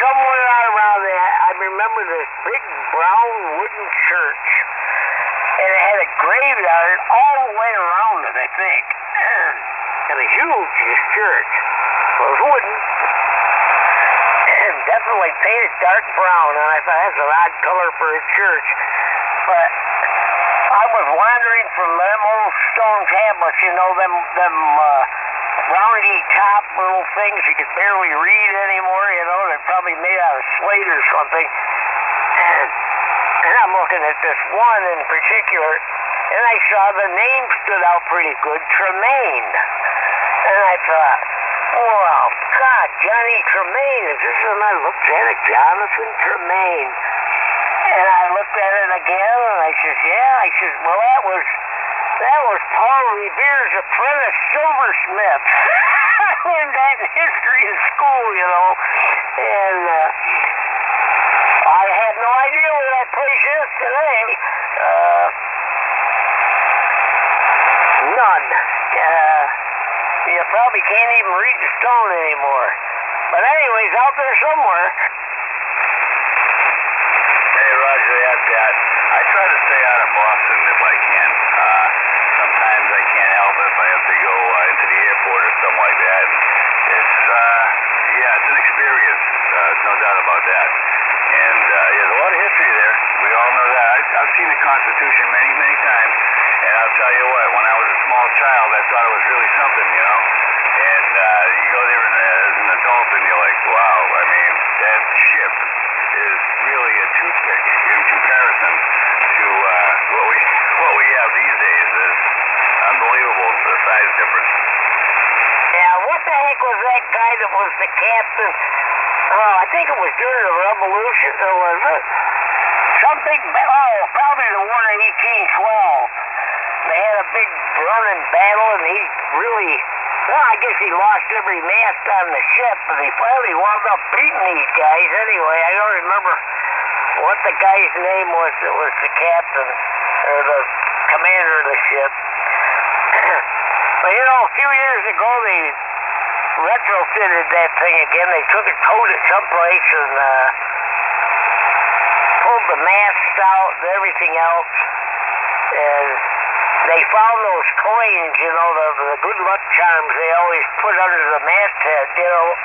somewhere out around there, I remember this big brown wooden church. And it had a graveyard all the way around it, I think. And a huge church. It was wooden. And definitely painted dark brown. And I thought, that's an odd color for a church. But I was wandering from them old stone tablets, you know, them roundy top little things you could barely read anymore, you know, they're probably made out of slate or something. And I'm looking at this one in particular, and I saw the name stood out pretty good, Tremaine. And I thought, well, God, Johnny Tremaine, is this? And I looked at it, Jonathan Tremaine. And I looked at it again, and I said, yeah. I said, well, that was Paul Revere's apprentice silversmith. I learned that in history in school, you know. And I had no idea where that place is today. None. You probably can't even read the stone anymore. But anyways, out there somewhere. Hey, Roger, Pat. I try to stay out of Boston if I can. Sometimes I can't help it if I have to go into the airport or something like that. It's an experience. No doubt about that. And there's a lot of history there. We all know that. I've seen the Constitution many, many times. And I'll tell you what, when I was a small child, I thought it was really something, you know. And you go there as an adult and you're like, wow, I mean, that ship is really a toothpick in comparison to what we have these days. It's unbelievable, the size difference. Yeah, what the heck was that guy that was the captain? Oh, I think it was during the Revolution, or was it? Probably the one in 1812. They had a big running battle, and he really, well, I guess he lost every mast on the ship, but he finally wound up beating these guys anyway. I don't remember what the guy's name was that was the captain, or the commander of the ship. But, you know, a few years ago, they retrofitted that thing again. They took it, towed it someplace, and pulled the masts out and everything else. And they found those coins, you know, the good luck charms they always put under the masthead, you know,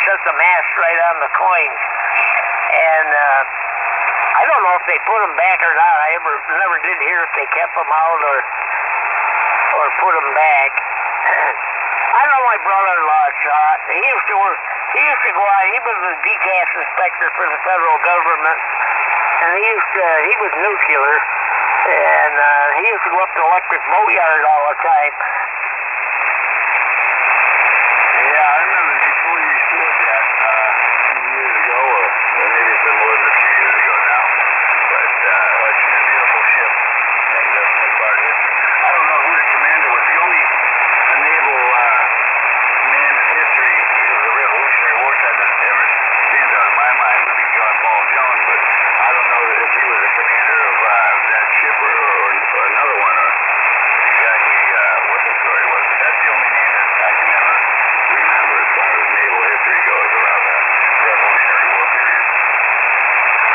set the mast right on the coins. And I don't know if they put them back or not. I never did hear if they kept them out or put them back. I know my brother-in-law saw it. He used to go out. He was the decaf inspector for the federal government, and he was nuclear, and he used to go up to the electric boatyard all the time. Yeah, I remember before you restored that a few years ago, or maybe it's been more than a few years ago now. But it's a beautiful ship, and definitely part of history. I don't know who the commander was. The only naval command in history of the Revolutionary War time that ever stands out in my mind would be John Paul Jones, but I don't know if he was a commander of that ship or another one, or exactly what the story was. But that's the only name that I can ever remember as far as naval history goes around the Revolutionary War period.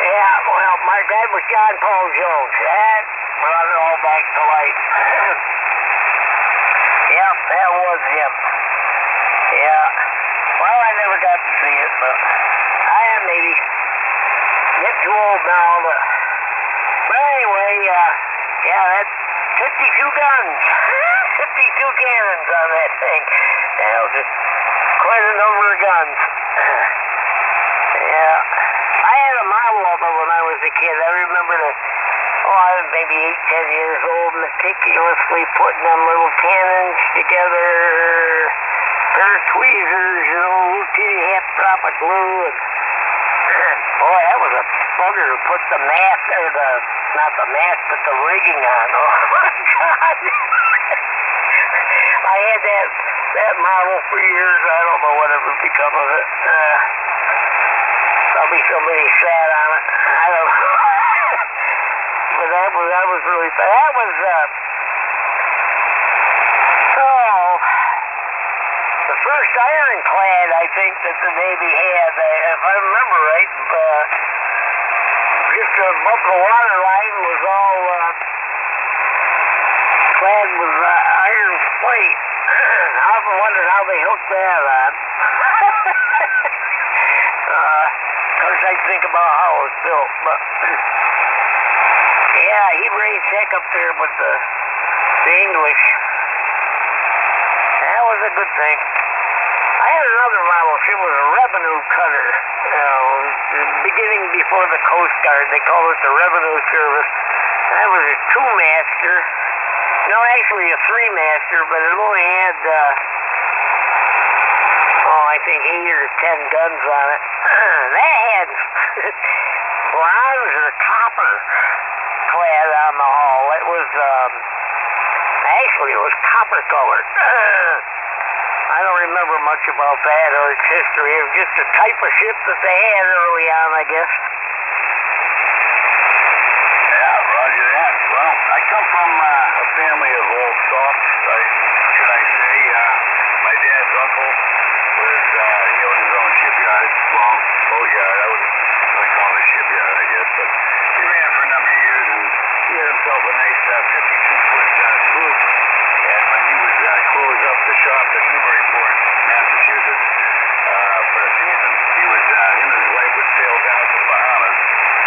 Yeah, well, my dad was John Paul Jones. That brought it all back to life. Yep, that was him. Yeah. Well, I never got to see it, but I am maybe get too old now. But anyway, that's 52 guns. 52 cannons on that thing. That was quite a number of guns. Yeah. I had a model of it when I was a kid. I remember I was maybe 8, 10 years old, meticulously putting them little cannons together, pair of tweezers, you know, teeny half drop of glue, and boy, that was a bugger to put the mast, or not the mast, but the rigging on. Oh my God. I had that model for years. I don't know whatever become of it. Probably somebody sat on it. I don't know. But that was really fun. That was the first ironclad, I think, that the Navy had. If I remember the water line was all clad with iron plate. I often wondered how they hooked that on. Of course, I think about how it was built, but yeah, he raised heck up there with the English. That was a good thing. I had another model. She was a revenue cutter. Beginning before the Coast Guard, they called it the Revenue Service. That was a two-master. No, actually a three-master, but it only had, I think 8 or 10 guns on it. That had bronze or copper clad on the hull. It was, actually it was copper colored. I don't remember much about that or its history. It was just a type of ship that they had early on, I guess. Yeah, roger that. Well, I come from a family of old softs, should I say. My dad's uncle was, he owned his own shipyard, well, boatyard. I wouldn't really call it a shipyard, I guess, but he ran for a number of years, and he had himself a nice 52-foot sloop. And when he would close up the shop in Newburyport, Massachusetts, for the season, he would, him and his wife would sail down to the Bahamas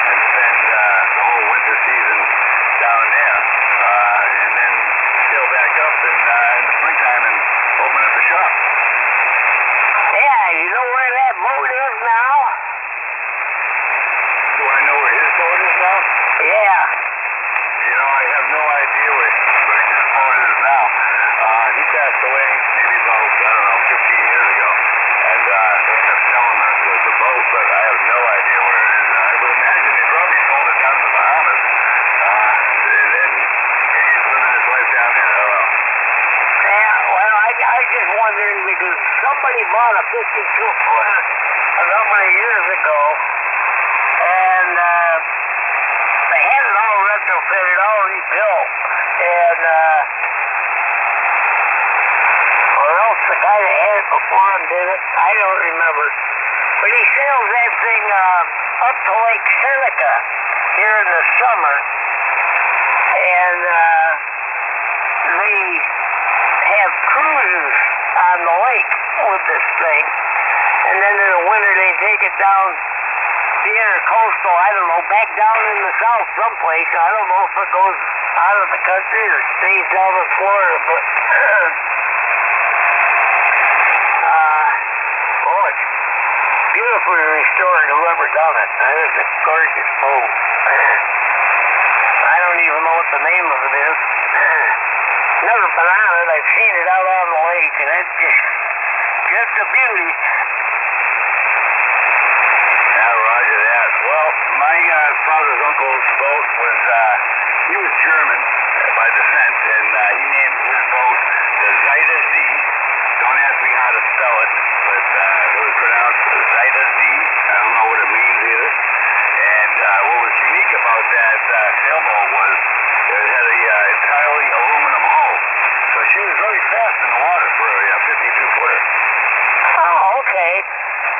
and spend the whole winter season down there, and then sail back up in the springtime and open up the shop. Yeah, you know where that boat is now? Do I know where his boat is now? Yeah. You know, I have no idea where his boat is now. He passed away maybe about, I don't know, 15 years ago. And they ended up selling the boat, but I have no idea where it is. I would imagine they probably sold it down in the Bahamas. And maybe he's living his life down there. I don't know. Yeah, well, I just wondering because somebody bought a 52-footer a number of years ago, and they had it all retrofitted, all rebuilt, and or else the guy that had it before him did it. I don't remember. But he sails that thing up to Lake Seneca here in the summer, and they have cruises on the lake with this thing, and then in the winter they take it down the intercoastal, I don't know, back down in the south someplace. I don't know if it goes out of the country or stays down in Florida, but it's beautifully restored, whoever done it. It's a gorgeous boat. I don't even know what the name of it is. Never been on it. I've seen it out on the lake, and it's just a beauty. Yeah, roger that. Well, my father's uncle's boat was, he was German by descent, and he named his boat the Zeta Z. Don't ask me how to spell it, but it was pronounced Zeta Z. I don't know what it means either. And what was unique about that sailboat was it had a entirely aluminum hull. So she was very fast in the water for a 52-footer. Oh, okay.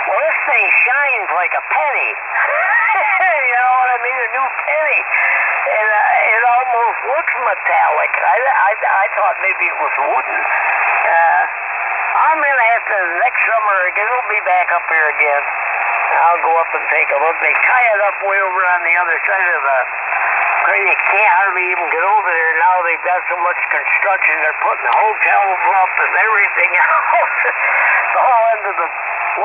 Well, this thing shines like a penny. You know what I mean? A new penny. And it almost looks metallic. I thought maybe it was wooden. I'm going to have to, next summer, it'll be back up here again. I'll go up and take a look. They tie it up way over on the other side of the creek. You can't hardly even get over there now. They've got so much construction. They're putting hotels up and everything else. The whole end of the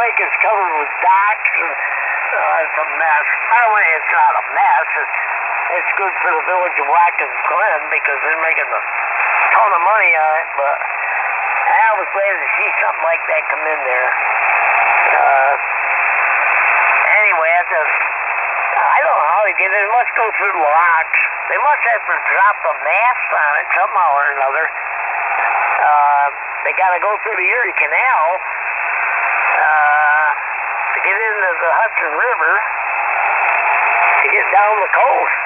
lake is covered with docks, and it's a mess. I don't mean it's not a mess. It's good for the village of Watkins Glen because they're making a ton of money on it, but I was glad to see something like that come in there. Anyway, I don't know how they get it. They must go through the locks. They must have to drop a mast on it somehow or another. They got to go through the Erie Canal to get into the Hudson River to get down the coast.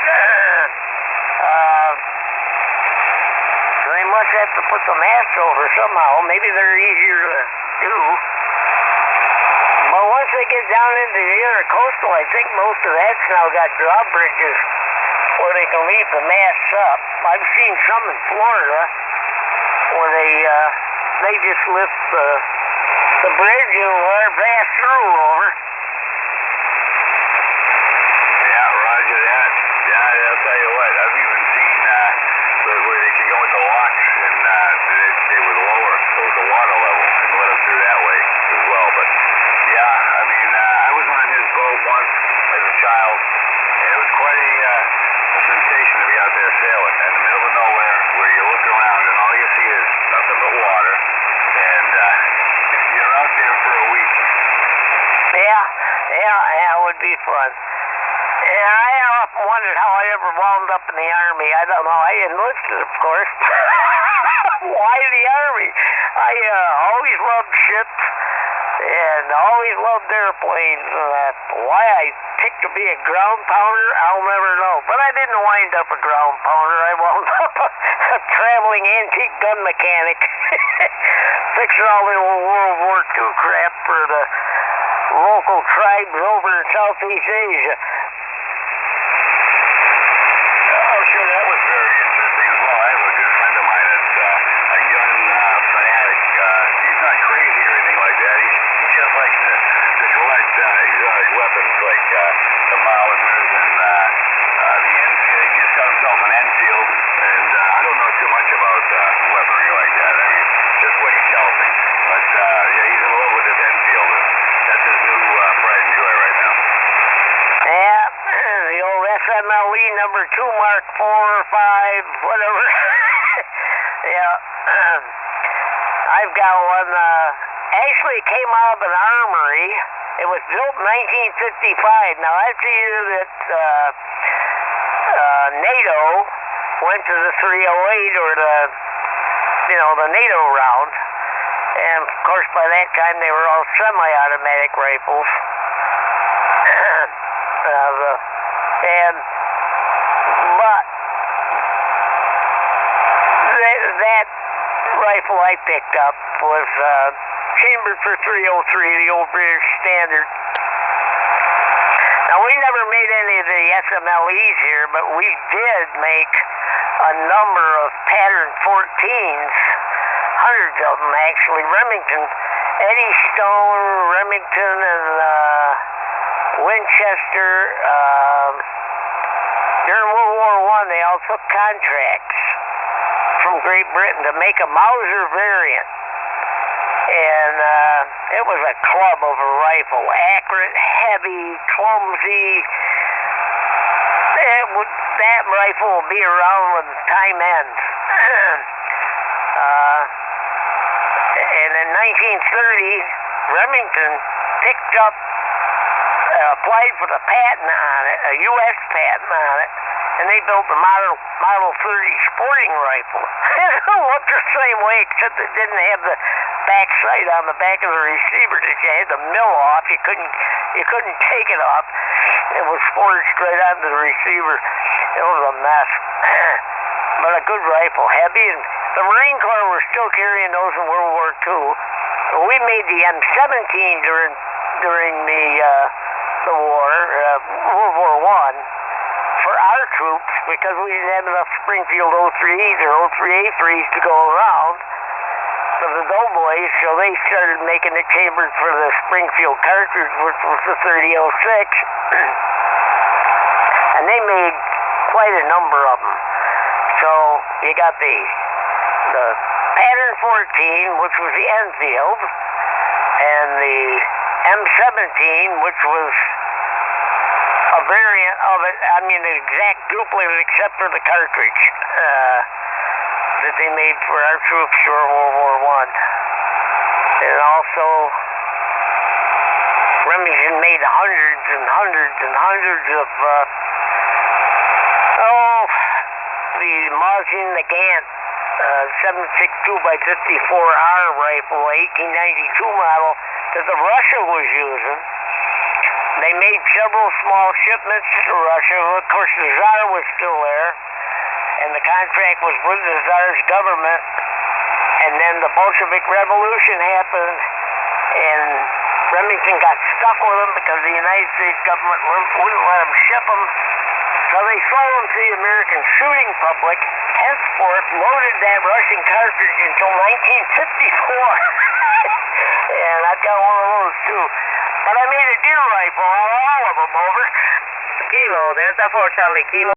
So they must have to put the mast over somehow. Maybe they're easier to do. But once they get down into the intercoastal, I think most of that's now got drawbridges where they can leave the masts up. I've seen some in Florida where they just lift the bridge and let it pass through over. Yeah, roger that. Yeah, I'll tell you what, I've even seen where they can go with the locks and they would lower the water level and let them through that way as well. But yeah, I mean, I was on his boat once as a child, and it was quite a sensation to be out there sailing in the middle of nowhere where you look around and all you see is nothing but water, and you're out there for a week. Yeah, it would be fun. And I often wondered how I ever wound up in the Army. I don't know. I enlisted, of course. Why the Army? I always loved ships and always loved airplanes. Why I picked to be a ground pounder, I'll never know. But I didn't wind up a ground pounder. I wound up a traveling antique gun mechanic. Fixing all the old World War II crap for the local tribes over in Southeast Asia. I'm sure that was very interesting as well. I have a good friend of mine that's a gun fanatic. He's not crazy or anything like that. He just likes to collect exotic weapons like the Mausers and the Enfield. He just got himself an Enfield, and I don't know too much about weaponry like that. I mean, just what he tells me. But yeah, he's in love with his Enfield, and that's his new pride and joy right now. Yeah, the old FMLE number 2 Mark 4 or 5, whatever. Yeah, I've got one. Actually, it came out of an armory. It was built in 1955. Now, that's the year that NATO went to the 308 or the NATO round. And, of course, by that time, they were all semi-automatic rifles. But that rifle I picked up was chambered for 303, the old British standard. Now, we never made any of the SMLEs here, but we did make a number of pattern 14s, hundreds of them actually. Remington, Eddie Stone, Remington, and Winchester. During World War I, they all took contracts from Great Britain to make a Mauser variant. And it was a club of a rifle. Accurate, heavy, clumsy. That rifle will be around when time ends. And in 1930, Remington picked up, applied for the patent on it, a U.S. patent on it, and they built the Model 30 sporting rifle. It looked the same way, except it didn't have the back sight on the back of the receiver that you had the mill off. You couldn't take it off. It was forged right onto the receiver. It was a mess. But a good rifle, heavy, and the Marine Corps were still carrying those in World War II. We made the M17 during the war, World War I, for our troops because we didn't have enough Springfield 03s or 03A3s to go around for the doughboys, so they started making the chambers for the Springfield cartridge, which was the 3006. And they made quite a number of them. So you got the pattern 14, which was the Enfield, and the M17, which was a variant of it. I mean, the exact duplicate except for the cartridge that they made for our troops during World War I. And also, Remington made hundreds and hundreds and hundreds of the Mosin Nagant 7.62x54R rifle, 1892 model that the Russia was using. They made several small shipments to Russia. Of course, the Tsar was still there, and the contract was with the Tsar's government. And then the Bolshevik Revolution happened, and Remington got stuck with them because the United States government wouldn't let them ship them. So they sold them to the American shooting public, henceforth loaded that Russian cartridge until 1954. And I've got one of those too. But I made a deer rifle out of all of them, over. Kilo, Delta 4 Charlie, Kilo.